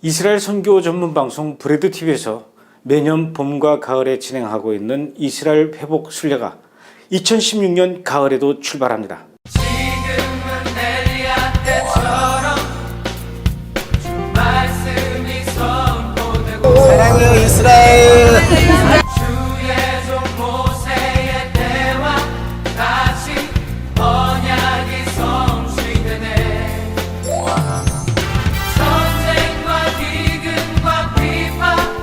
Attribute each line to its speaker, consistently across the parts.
Speaker 1: 이스라엘 선교 전문 방송 브레드 TV에서 매년 봄과 가을에 진행하고 있는 이스라엘 회복 순례가 2016년 가을에도 출발합니다.
Speaker 2: 지금은 엘리야 때처럼 주 말씀이 선포되고
Speaker 3: 사랑해요 이스라엘.
Speaker 2: 주의 종 모세의 때와 같이 언약이 성취되네. 전쟁과 기근과 핍박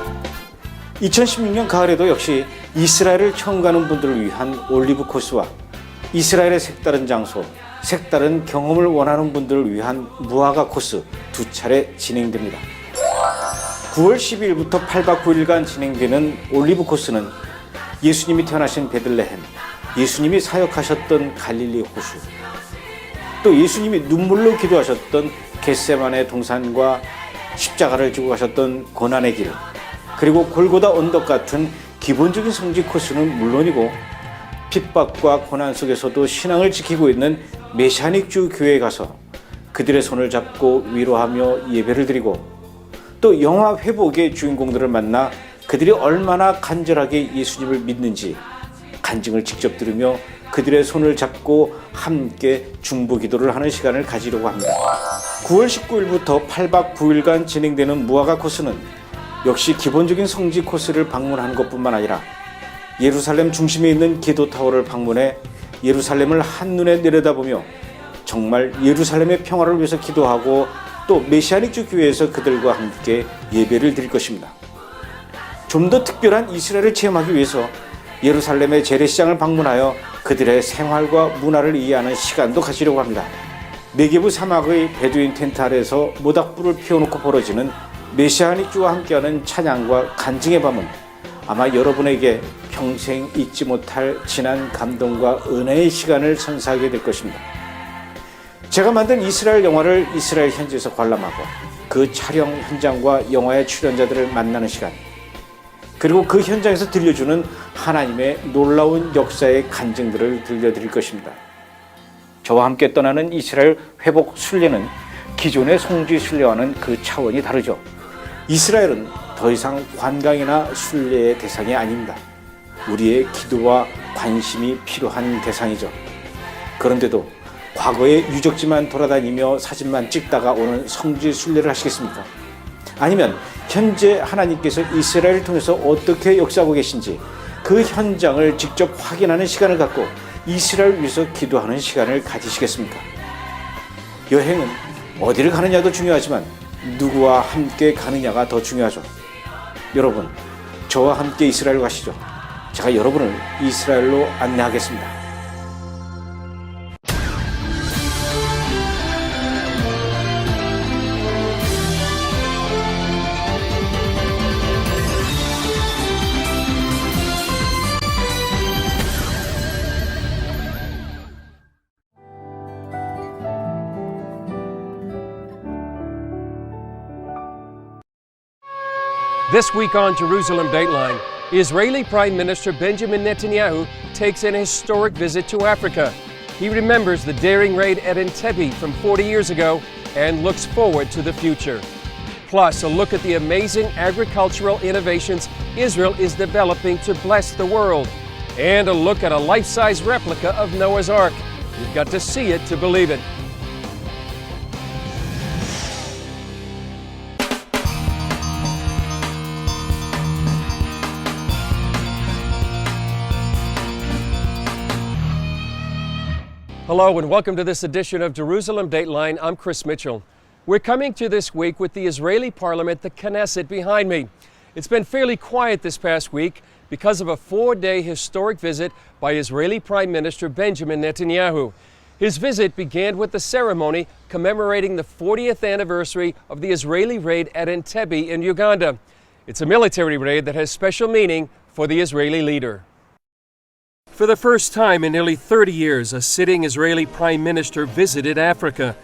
Speaker 1: 2016년 가을에도 역시 이스라엘을 처음 가는 분들을 위한 올리브 코스와 이스라엘의 색다른 장소, 색다른 경험을 원하는 분들을 위한 무화과 코스 두 차례 진행됩니다. 9월 12일부터 8박 9일간 진행되는 올리브 코스는 예수님이 태어나신 베들레헴, 예수님이 사역하셨던 갈릴리 호수, 또 예수님이 눈물로 기도하셨던 겟세마네 동산과 십자가를 지고 가셨던 고난의 길, 그리고 골고다 언덕 같은 기본적인 성지 코스는 물론이고 핍박과 고난 속에서도 신앙을 지키고 있는 메시아닉주 교회에 가서 그들의 손을 잡고 위로하며 예배를 드리고 또 영화 회복의 주인공들을 만나 그들이 얼마나 간절하게 예수님을 믿는지 간증을 직접 들으며 그들의 손을 잡고 함께 중보 기도를 하는 시간을 가지려고 합니다. 9월 19일부터 8박 9일간 진행되는 무화과 코스는 역시 기본적인 성지 코스를 방문하는 것뿐만 아니라 예루살렘 중심에 있는 기도타워를 방문해 예루살렘을 한눈에 내려다보며 정말 예루살렘의 평화를 위해서 기도하고 또 메시아닉주 교회에서 그들과 함께 예배를 드릴 것입니다. 좀 더 특별한 이스라엘을 체험하기 위해서 예루살렘의 재래시장을 방문하여 그들의 생활과 문화를 이해하는 시간도 가지려고 합니다. 네게브 사막의 베두인 텐트 아래에서 모닥불을 피워놓고 벌어지는 메시아닉주와 함께하는 찬양과 간증의 밤은 아마 여러분에게 평생 잊지 못할 진한 감동과 은혜의 시간을 선사하게 될 것입니다. 제가 만든 이스라엘 영화를 이스라엘 현지에서 관람하고 그 촬영 현장과 영화의 출연자들을 만나는 시간, 그리고 그 현장에서 들려주는 하나님의 놀라운 역사의 간증들을 들려드릴 것입니다. 저와 함께 떠나는 이스라엘 회복 순례는 기존의 성지 순례와는 그 차원이 다르죠. 이스라엘은 더 이상 관광이나 순례의 대상이 아닙니다. 우리의 기도와 관심이 필요한 대상이죠. 그런데도 과거의 유적지만 돌아다니며 사진만 찍다가 오는 성지 순례를 하시겠습니까? 아니면 현재 하나님께서 이스라엘을 통해서 어떻게 역사하고 계신지 그 현장을 직접 확인하는 시간을 갖고 이스라엘을 위해서 기도하는 시간을 가지시겠습니까? 여행은 어디를 가느냐도 중요하지만 누구와 함께 가느냐가 더 중요하죠. 여러분, 저와 함께 이스라엘 가시죠. 제가 여러분을 이스라엘로 안내하겠습니다.
Speaker 4: This week on Jerusalem Dateline, Israeli Prime Minister Benjamin Netanyahu takes an historic visit to Africa. He remembers the daring raid at Entebbe from 40 years ago and looks forward to the future. Plus, a look at the amazing agricultural innovations Israel is developing to bless the world. And a look at a life-size replica of Noah's Ark. You've got to see it to believe it. Hello and welcome to this edition of Jerusalem Dateline. I'm Chris Mitchell. We're coming to this week with the Israeli Parliament, the Knesset, behind me. It's been fairly quiet this past week because of a 4-day historic visit by Israeli Prime Minister Benjamin Netanyahu. His visit began with the ceremony commemorating the 40th anniversary of the Israeli raid at Entebbe in Uganda. It's a military raid that has special meaning for the Israeli leader. For the first time in nearly 30 years, a sitting Israeli Prime Minister visited Africa.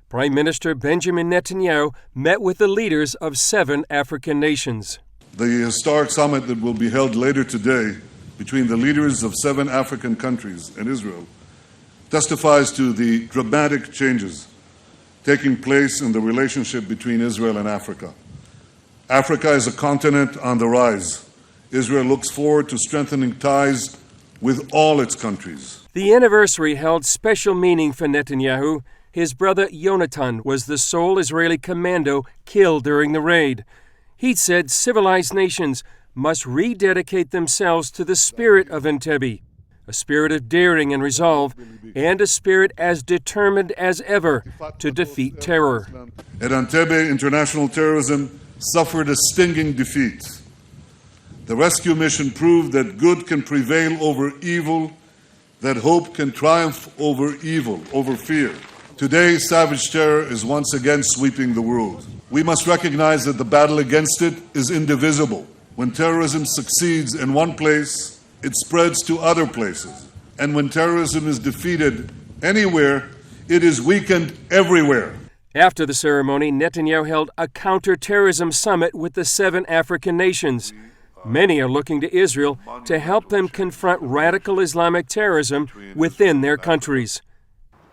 Speaker 4: Prime Minister Benjamin Netanyahu met with the leaders of 7 African nations.
Speaker 5: The historic summit that will be held later today between the leaders of 7 African countries and Israel testifies to the dramatic changes taking place in the relationship between Israel and Africa. Africa is a continent on the rise. Israel looks forward to strengthening ties with all its countries.
Speaker 4: The anniversary held special meaning for Netanyahu. His brother Yonatan was the sole Israeli commando killed during the raid. He said civilized nations must rededicate themselves to the spirit of Entebbe, a spirit of daring and resolve, and a spirit as determined as ever to defeat terror.
Speaker 5: At Entebbe, international terrorism suffered a stinging defeat. The rescue mission proved that good can prevail over evil, that hope can triumph over evil, over fear. Today, savage terror is once again sweeping the world. We must recognize that the battle against it is indivisible. When terrorism succeeds in one place, it spreads to other places. And when terrorism is defeated anywhere, it is weakened everywhere.
Speaker 4: After the ceremony, Netanyahu held a counter-terrorism summit with the 7 African nations. Many are looking to Israel to help them confront radical Islamic terrorism within their countries.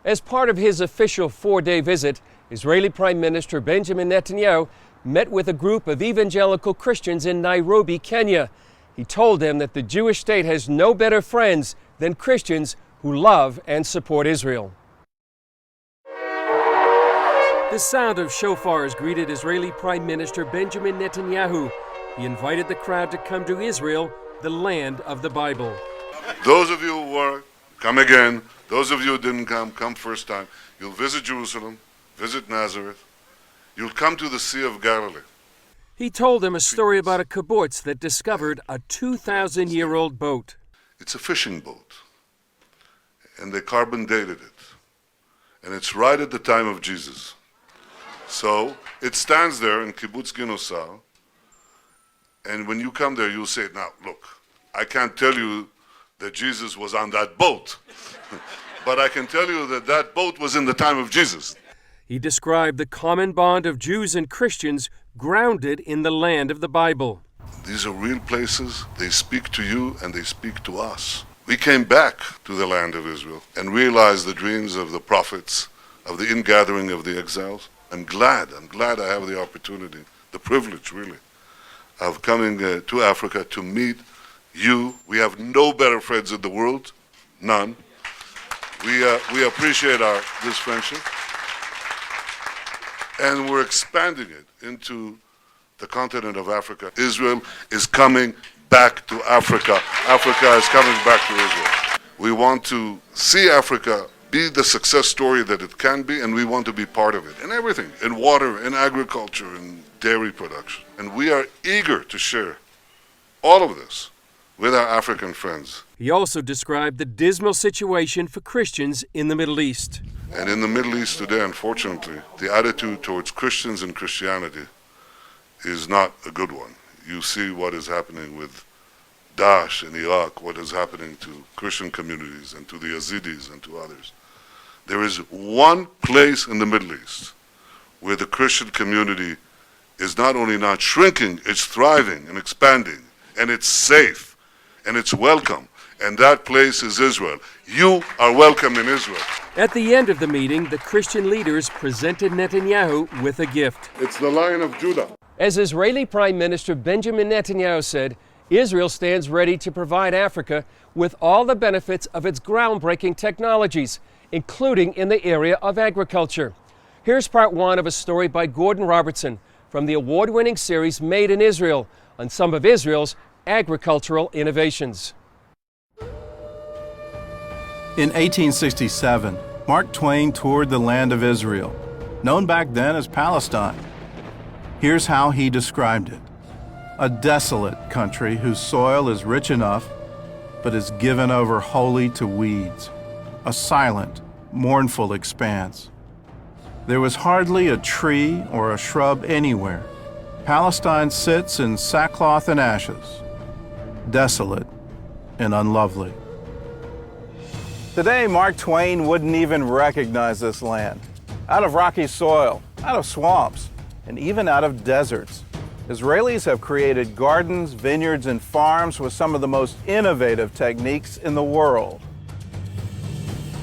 Speaker 4: As part of his official 4-day visit, Israeli Prime Minister Benjamin Netanyahu met with a group of evangelical Christians in Nairobi, Kenya. He told them that the Jewish state has no better friends than Christians who love and support Israel. The sound of shofars greeted Israeli Prime Minister Benjamin Netanyahu. He invited the crowd to come to Israel, the land of the Bible.
Speaker 5: Those of you who are, come again. Those of you who didn't come first time. You'll visit Jerusalem, visit Nazareth. You'll come to the Sea of Galilee.
Speaker 4: He told them a story about a kibbutz that discovered a 2,000-year-old boat.
Speaker 5: It's a fishing boat, and they carbon dated it. And it's right at the time of Jesus. So it stands there in Kibbutz Ginosal, and when you come there, you'll say, now, look, I can't tell you that Jesus was on that boat, but I can tell you that that boat was in the time of Jesus.
Speaker 4: He described the common bond of Jews and Christians grounded in the land of the Bible.
Speaker 5: These are real places. They speak to you and they speak to us. We came back to the land of Israel and realized the dreams of the prophets, of the ingathering of the exiles. I'm glad I have the opportunity, the privilege really, of coming to Africa to meet you. We have no better friends in the world, none. We appreciate this friendship, and we're expanding it into the continent of Africa. Israel is coming back to Africa. Africa is coming back to Israel. We want to see Africa be the success story that it can be, and we want to be part of it in everything, in water, in agriculture, in dairy production. And we are eager to share all of this with our African friends.
Speaker 4: He also described the dismal situation for Christians in the Middle East.
Speaker 5: And in the Middle East today, unfortunately, the attitude towards Christians and Christianity is not a good one. You see what is happening with Daesh in Iraq, what is happening to Christian communities and to the Yazidis and to others. There is one place in the Middle East where the Christian community is not only not shrinking, it's thriving and expanding, and it's safe, and it's welcome, and that place is Israel. You are welcome in Israel.
Speaker 4: At the end of the meeting, the Christian leaders presented Netanyahu with a gift.
Speaker 5: It's the Lion of Judah.
Speaker 4: As Israeli Prime Minister Benjamin Netanyahu said, Israel stands ready to provide Africa with all the benefits of its groundbreaking technologies, including in the area of agriculture. Here's part 1 of a story by Gordon Robertson from the award-winning series Made in Israel on some of Israel's agricultural innovations.
Speaker 6: In 1867, Mark Twain toured the land of Israel, known back then as Palestine. Here's how he described it: a desolate country whose soil is rich enough, but is given over wholly to weeds, a silent, mournful expanse. There was hardly a tree or a shrub anywhere. Palestine sits in sackcloth and ashes, desolate and unlovely. Today, Mark Twain wouldn't even recognize this land. Out of rocky soil, out of swamps, and even out of deserts, Israelis have created gardens, vineyards, and farms with some of the most innovative techniques in the world.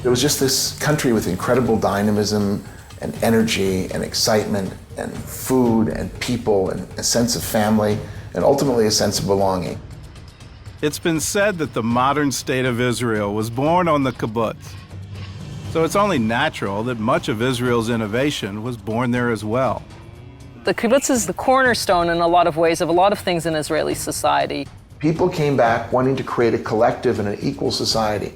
Speaker 7: It was just this country with incredible dynamism
Speaker 3: and energy and excitement and food and people and a sense of family and ultimately a sense of belonging.
Speaker 6: It's been said that the modern state of Israel was born on the kibbutz. So it's only natural that much of Israel's innovation was born there as well.
Speaker 7: The kibbutz is the cornerstone in a lot of ways of a lot of things in Israeli society.
Speaker 3: People came back wanting to create a collective and an equal society.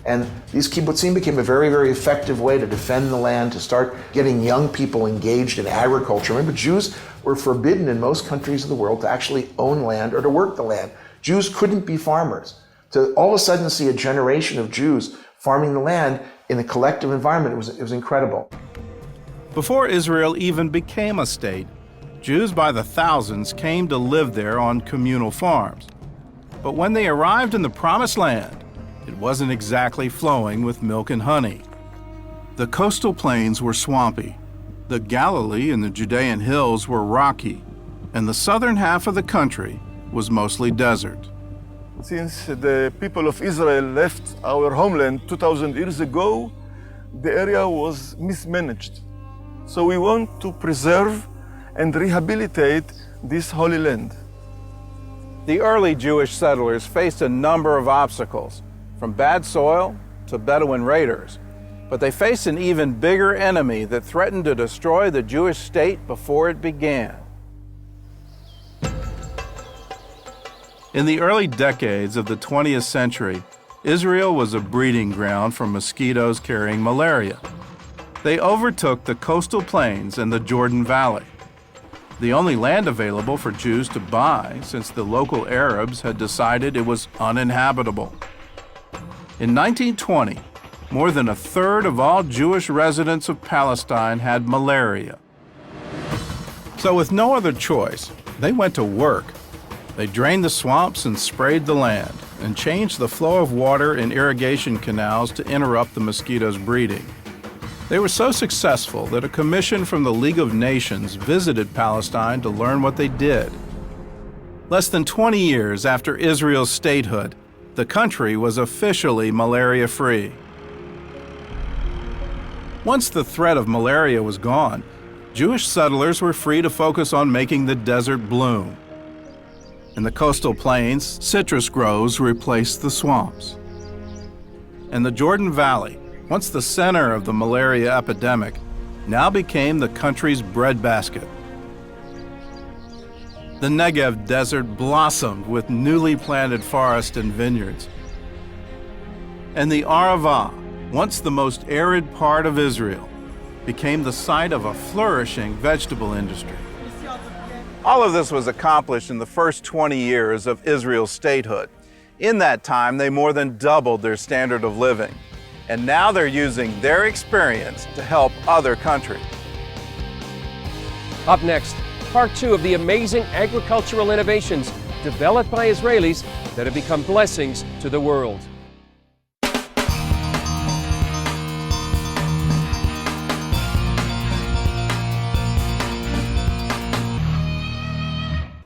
Speaker 3: And these kibbutzim became a very, very effective way to defend the land, to start getting young people engaged in agriculture. Remember, Jews were forbidden in most countries of the world to actually own land or to work the land. Jews couldn't be farmers. To all of a sudden see a generation of Jews farming the land in a collective environment, it was incredible.
Speaker 6: Before Israel even became a state, Jews by the thousands came to live there on communal farms. But when they arrived in the Promised Land, it wasn't exactly flowing with milk and honey. The coastal plains were swampy, the Galilee and the Judean hills were rocky, and the southern half of the country was mostly desert.
Speaker 8: Since the people of Israel left our homeland 2,000 years ago, the area was mismanaged. So we want to preserve and rehabilitate this holy land.
Speaker 6: The early Jewish settlers faced a number of obstacles, from bad soil to Bedouin raiders, but they faced an even bigger enemy that threatened to destroy the Jewish state before it began. In the early decades of the 20th century, Israel was a breeding ground for mosquitoes carrying malaria. They overtook the coastal plains and the Jordan Valley, the only land available for Jews to buy since the local Arabs had decided it was uninhabitable. In 1920, more than a third of all Jewish residents of Palestine had malaria. So with no other choice, they went to work. They drained the swamps and sprayed the land and changed the flow of water in irrigation canals to interrupt the mosquitoes' breeding. They were so successful that a commission from the League of Nations visited Palestine to learn what they did. Less than 20 years after Israel's statehood, the country was officially malaria-free. Once the threat of malaria was gone, Jewish settlers were free to focus on making the desert bloom. In the coastal plains, citrus groves replaced the swamps. And the Jordan Valley, once the center of the malaria epidemic, now became the country's breadbasket. The Negev desert blossomed with newly planted forests and vineyards. And the Arava, once the most arid part of Israel, became the site of a flourishing vegetable industry. All of this was accomplished in the first 20 years of Israel's statehood. In that time, they more than doubled their standard of living. And now they're using their experience to help other countries.
Speaker 4: Up next, part 2 of the amazing agricultural innovations developed by Israelis that have become blessings to the world.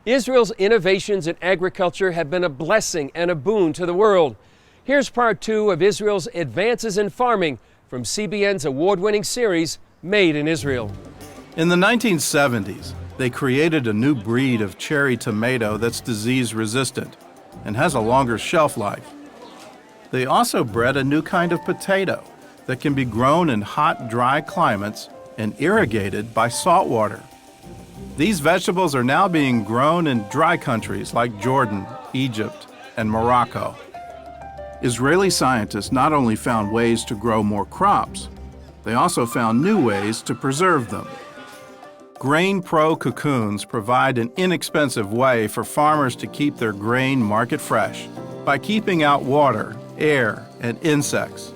Speaker 4: Israel's innovations in agriculture have been a blessing and a boon to the world. Here's part 2 of Israel's advances in farming from CBN's award-winning series, Made in Israel.
Speaker 6: In the 1970s, they created a new breed of cherry tomato that's disease-resistant and has a longer shelf life. They also bred a new kind of potato that can be grown in hot, dry climates and irrigated by salt water. These vegetables are now being grown in dry countries like Jordan, Egypt, and Morocco. Israeli scientists not only found ways to grow more crops, they also found new ways to preserve them. Grain Pro cocoons provide an inexpensive way for farmers to keep their grain market fresh by keeping out water, air, and insects.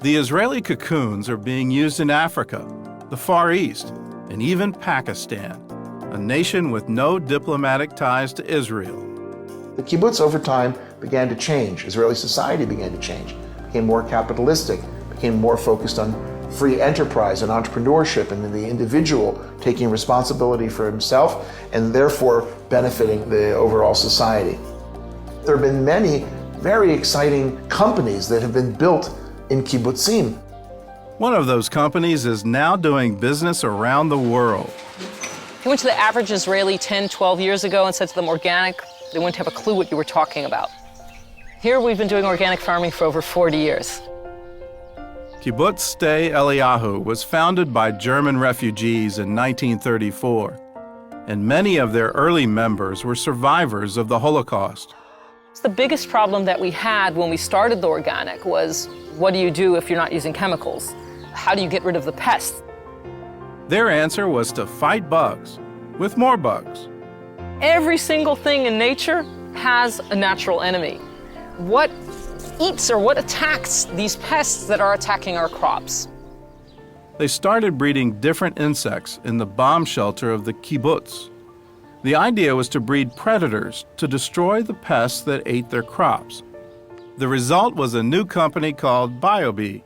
Speaker 6: The Israeli cocoons are being used in Africa, the Far East, and even Pakistan, a nation with no diplomatic ties to Israel.
Speaker 3: The kibbutz over time began to change. Israeli society began to change, became more capitalistic, became more focused on free enterprise and entrepreneurship and the individual taking responsibility for himself and therefore benefiting the overall society. There have been many very exciting companies that have been built in kibbutzim.
Speaker 6: One of those companies is now doing business around the world.
Speaker 7: If you went to the average Israeli 10, 12 years ago and said to them organic, they wouldn't have a clue what you were talking about. Here we've been doing organic farming for over 40 years.
Speaker 6: Kibbutz Sde Eliyahu was founded by German refugees in 1934, and many of their early members were survivors of the Holocaust.
Speaker 7: The biggest problem that we had when we started the organic was, what do you do if you're not using chemicals? How do you get rid of the pests?
Speaker 6: Their answer was to fight bugs with more bugs.
Speaker 7: Every single thing in nature has a natural enemy. What eats or what attacks these pests that are attacking our crops?
Speaker 6: They started breeding different insects in the bomb shelter of the kibbutz. The idea was to breed predators to destroy the pests that ate their crops. The result was a new company called BioBee.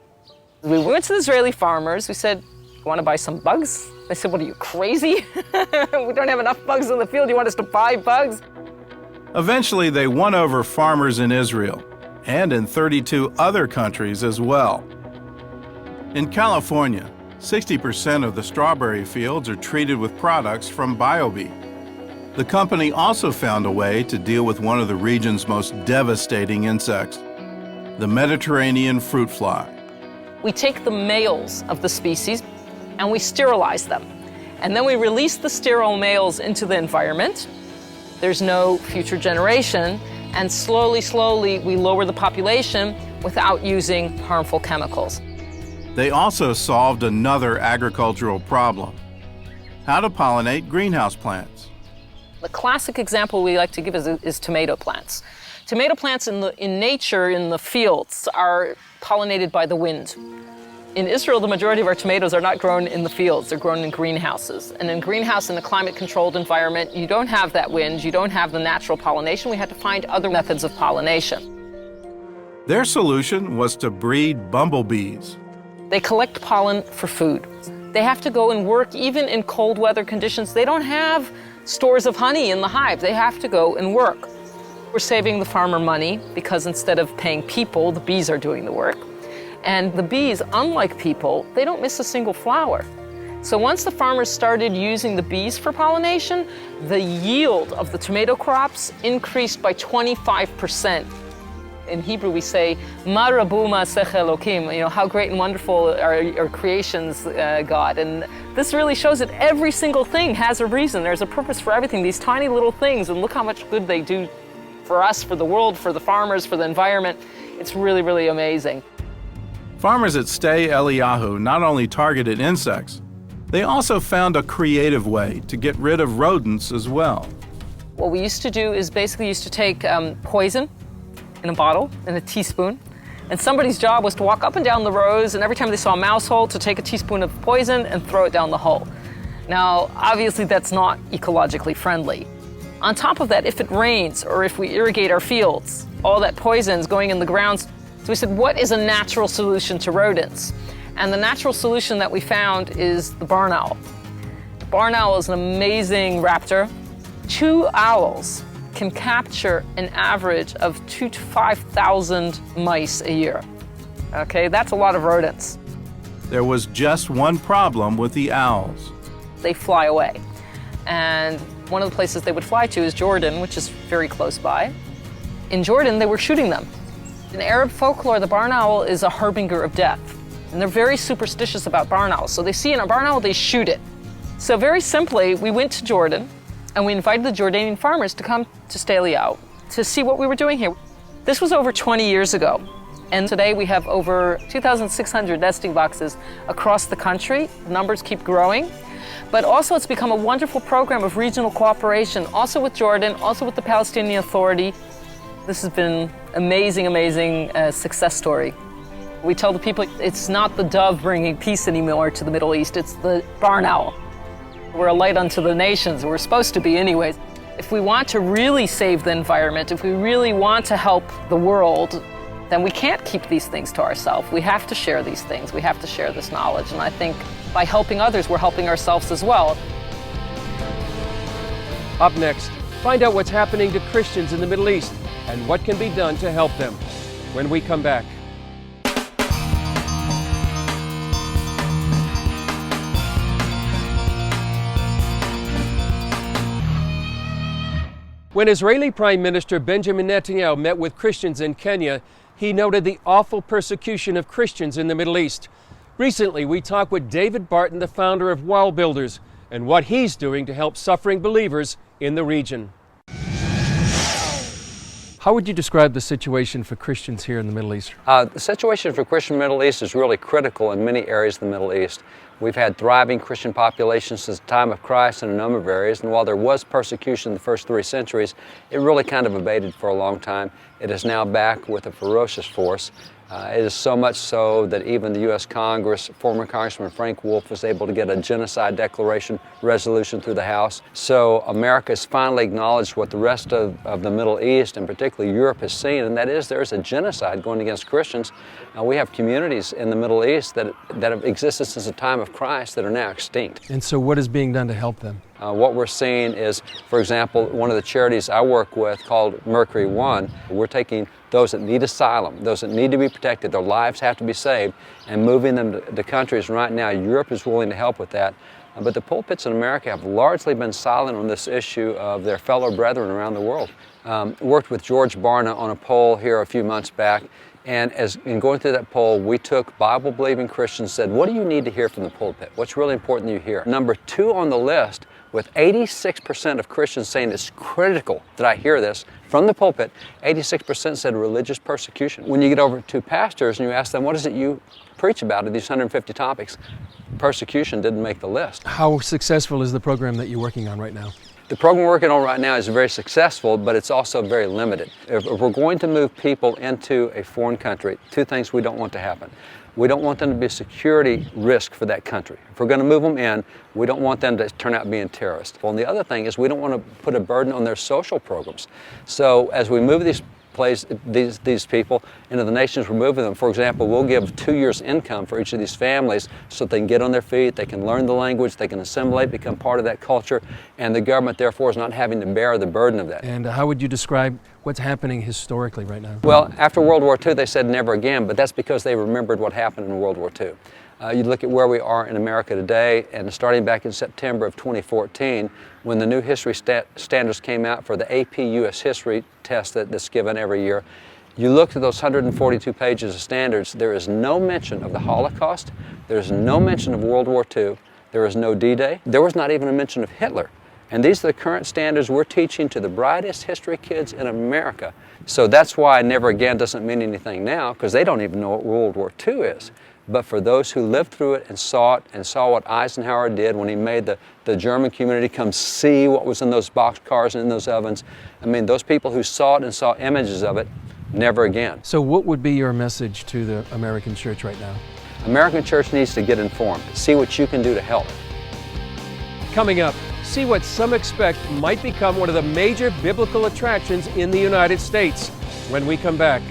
Speaker 7: We went to the Israeli farmers. We said, "You want to buy some bugs?" They said, "What are you, crazy? We don't have enough bugs in the field. You want us to buy bugs?"
Speaker 6: Eventually, they won over farmers in Israel and in 32 other countries as well. In California, 60% of the strawberry fields are treated with products from BioBee. The company also found a way to deal with one of the region's most devastating insects, the Mediterranean fruit fly.
Speaker 7: We take the males of the species and we sterilize them. And then we release the sterile males into the environment. There's no future generation. And slowly, slowly, we lower the population without using harmful chemicals.
Speaker 6: They also solved another agricultural problem: how to pollinate greenhouse plants.
Speaker 7: The classic example we like to give is tomato plants. Tomato plants in nature, in the fields, are pollinated by the wind. In Israel, the majority of our tomatoes are not grown in the fields. They're grown in greenhouses. And in a greenhouse, in a climate-controlled environment, you don't have that wind, you don't have the natural pollination. We had to find other methods of pollination.
Speaker 6: Their solution was to breed bumblebees.
Speaker 7: They collect pollen for food. They have to go and work even in cold weather conditions. They don't have stores of honey in the hive. They have to go and work. We're saving the farmer money because instead of paying people, the bees are doing the work. And the bees, unlike people, they don't miss a single flower. So once the farmers started using the bees for pollination, the yield of the tomato crops increased by 25%. In Hebrew, we say, "Ma rabu ma'asech Elokim," how great and wonderful are creations, God. And this really shows that every single thing has a reason. There's a purpose for everything, these tiny little things, and look how much good they do for us, for the world, for the farmers, for the environment. It's really, really amazing.
Speaker 6: Farmers at Sde Eliyahu not only targeted insects, they also found a creative way to get rid of rodents as well.
Speaker 7: What we used to do is basically used to take poison in a bottle, in a teaspoon, and somebody's job was to walk up and down the rows, and every time they saw a mouse hole, to take a teaspoon of poison and throw it down the hole. Now, obviously that's not ecologically friendly. On top of that, if it rains or if we irrigate our fields, all that poison's going in the grounds. So we said, what is a natural solution to rodents? And the natural solution that we found is the barn owl. The barn owl is an amazing raptor. 2 owls can capture an average of 2,000 to 5,000 mice a year. Okay, that's a lot of rodents.
Speaker 6: There was just one problem with the owls.
Speaker 7: They fly away. And one of the places they would fly to is Jordan, which is very close by. In Jordan, they were shooting them. In Arab folklore, the barn owl is a harbinger of death. And they're very superstitious about barn owls. So they see a barn owl, they shoot it. So very simply, we went to Jordan and we invited the Jordanian farmers to come to Sde Eliyahu to see what we were doing here. This was over 20 years ago. And today we have over 2,600 nesting boxes across the country. The numbers keep growing. But also it's become a wonderful program of regional cooperation, also with Jordan, also with the Palestinian Authority. This has been amazing, amazing success story. We tell the people it's not the dove bringing peace anymore to the Middle East, it's the barn owl. We're a light unto the nations, we're supposed to be anyways. If we want to really save the environment, if we really want to help the world, then we can't keep these things to ourselves. We have to share these things, we have to share this knowledge. And I think by helping others, we're helping ourselves as well.
Speaker 4: Up next, find out what's happening to Christians in the Middle East and what can be done to help them when we come back. When Israeli Prime Minister Benjamin Netanyahu met with Christians in Kenya, he noted the awful persecution of Christians in the Middle East. Recently, we talked with David Barton, the founder of Wall Builders, and what he's doing to help suffering believers in the region. How would you describe the situation for Christians here in the Middle East?
Speaker 9: The situation for Christian Middle East is really critical in many areas of the Middle East. We've had thriving Christian populations since the time of Christ in a number of areas, and while there was persecution in the first 3 centuries, it really kind of abated for a long time. It is now back with a ferocious force. It is so much so that even the U.S. Congress, former Congressman Frank Wolf, was able to get a genocide declaration resolution through the House. So America has finally acknowledged what the rest of the Middle East, and particularly Europe, has seen, and that is there's a genocide going against Christians. We have communities in the Middle East that have existed since the time of Christ that are now extinct.
Speaker 4: And so what is being done to help them?
Speaker 9: What we're seeing is, for example, one of the charities I work with called Mercury One, we're taking those that need asylum, those that need to be protected, their lives have to be saved, and moving them to countries. Right now, Europe is willing to help with that. But the pulpits in America have largely been silent on this issue of their fellow brethren around the world. Worked with George Barna on a poll here a few months back, and in going through that poll, we took Bible-believing Christians and said, what do you need to hear from the pulpit? What's really important that you hear? Number 2 on the list, with 86% of Christians saying it's critical that I hear this from the pulpit, 86% said religious persecution. When you get over to pastors and you ask them, what is it you preach about in these 150 topics? Persecution didn't make the list.
Speaker 4: How successful is the program that you're working on right now?
Speaker 9: The program we're working on right now is very successful, but it's also very limited. If we're going to move people into a foreign country, 2 things we don't want to happen. We don't want them to be a security risk for that country. If we're going to move them in, we don't want them to turn out being terrorists. Well, and the other thing is we don't want to put a burden on their social programs. So as we move these people into the nations we're moving them, for example, we'll give 2 years' income for each of these families so they can get on their feet, they can learn the language, they can assimilate, become part of that culture, and the government therefore is not having to bear the burden of that.
Speaker 4: And how would you describe what's happening historically right now?
Speaker 9: Well, after World War II, they said never again, but that's because they remembered what happened in World War II. You look at where we are in America today, and starting back in September of 2014, when the new history standards came out for the AP U.S. history test that's given every year, you look at those 142 pages of standards, there is no mention of the Holocaust, there is no mention of World War II, there is no D-Day, there was not even a mention of Hitler. And these are the current standards we're teaching to the brightest history kids in America. So that's why never again doesn't mean anything now, because they don't even know what World War II is. But for those who lived through it and saw what Eisenhower did when he made the German community come see what was in those boxcars and in those ovens, I mean, those people who saw it and saw images of it, never again.
Speaker 4: So what would be your message to the American church right now?
Speaker 9: American church needs to get informed, see what you can do to help.
Speaker 4: Coming up, see what some expect might become one of the major biblical attractions in the United States when we come back.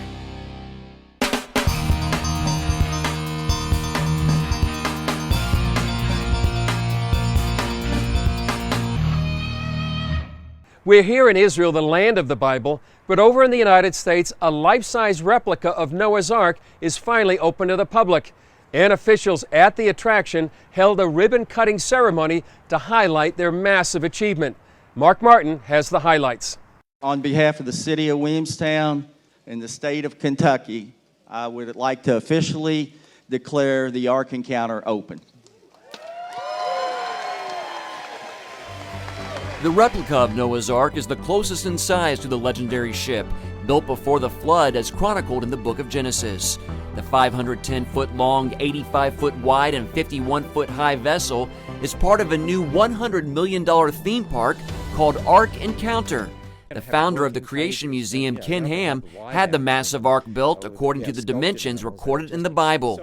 Speaker 4: We're here in Israel, the land of the Bible, but over in the United States, a life-size replica of Noah's Ark is finally open to the public. And officials at the attraction held a ribbon-cutting ceremony to highlight their massive achievement. Mark Martin has the highlights.
Speaker 10: On behalf of the city of Williamstown and the state of Kentucky, I would like to officially declare the Ark Encounter open.
Speaker 11: The replica of Noah's Ark is the closest in size to the legendary ship, built before the flood as chronicled in the book of Genesis. The 510-foot-long, 85-foot wide, and 51-foot-high vessel is part of a new $100 million theme park called Ark Encounter. The founder of the Creation Museum, Ken Ham, had the massive ark built according to the dimensions recorded in the Bible.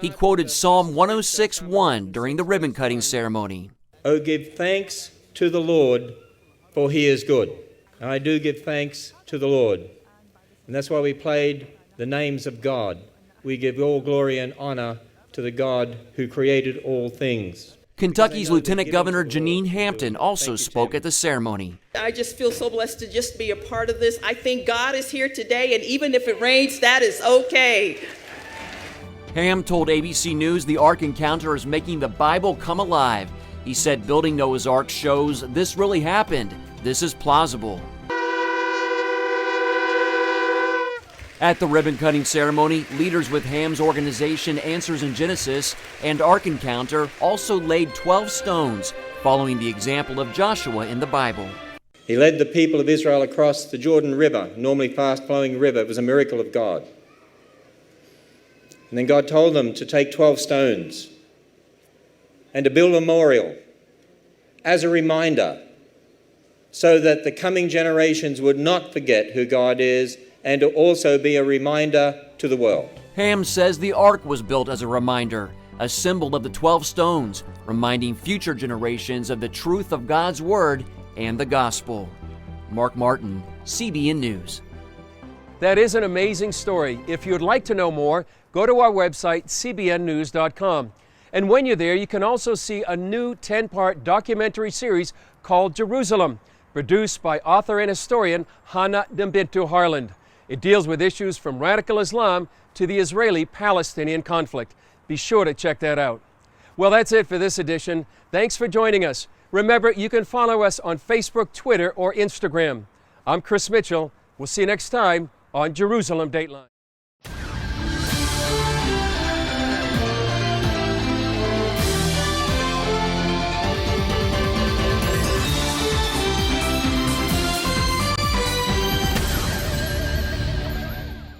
Speaker 11: He quoted Psalm 106:1 during the ribbon-cutting ceremony.
Speaker 12: Oh, give thanks to the Lord, for he is good. And I do give thanks to the Lord. And that's why we played the names of God. We give all glory and honor to the God who created all things.
Speaker 11: Kentucky's Lieutenant Governor Janine Hampton also spoke at the ceremony.
Speaker 13: I just feel so blessed to just be a part of this. I think God is here today, and even if it rains, that is okay.
Speaker 11: Ham told ABC News the Ark Encounter is making the Bible come alive. He said building Noah's Ark shows this really happened. This is plausible. At the ribbon-cutting ceremony, leaders with Ham's organization Answers in Genesis and Ark Encounter also laid 12 stones, following the example of Joshua in the Bible.
Speaker 12: He led the people of Israel across the Jordan River, normally fast-flowing river. It was a miracle of God. And then God told them to take 12 stones and to build a memorial as a reminder so that the coming generations would not forget who God is, and to also be a reminder to the world.
Speaker 11: Ham says the ark was built as a reminder, a symbol of the 12 stones, reminding future generations of the truth of God's Word and the Gospel. Mark Martin, CBN News.
Speaker 4: That is an amazing story. If you'd like to know more, go to our website, cbnnews.com. And when you're there, you can also see a new 10-part documentary series called Jerusalem, produced by author and historian Hannah Dembintu Harland. It deals with issues from radical Islam to the Israeli-Palestinian conflict. Be sure to check that out. Well, that's it for this edition. Thanks for joining us. Remember, you can follow us on Facebook, Twitter, or Instagram. I'm Chris Mitchell. We'll see you next time on Jerusalem Dateline.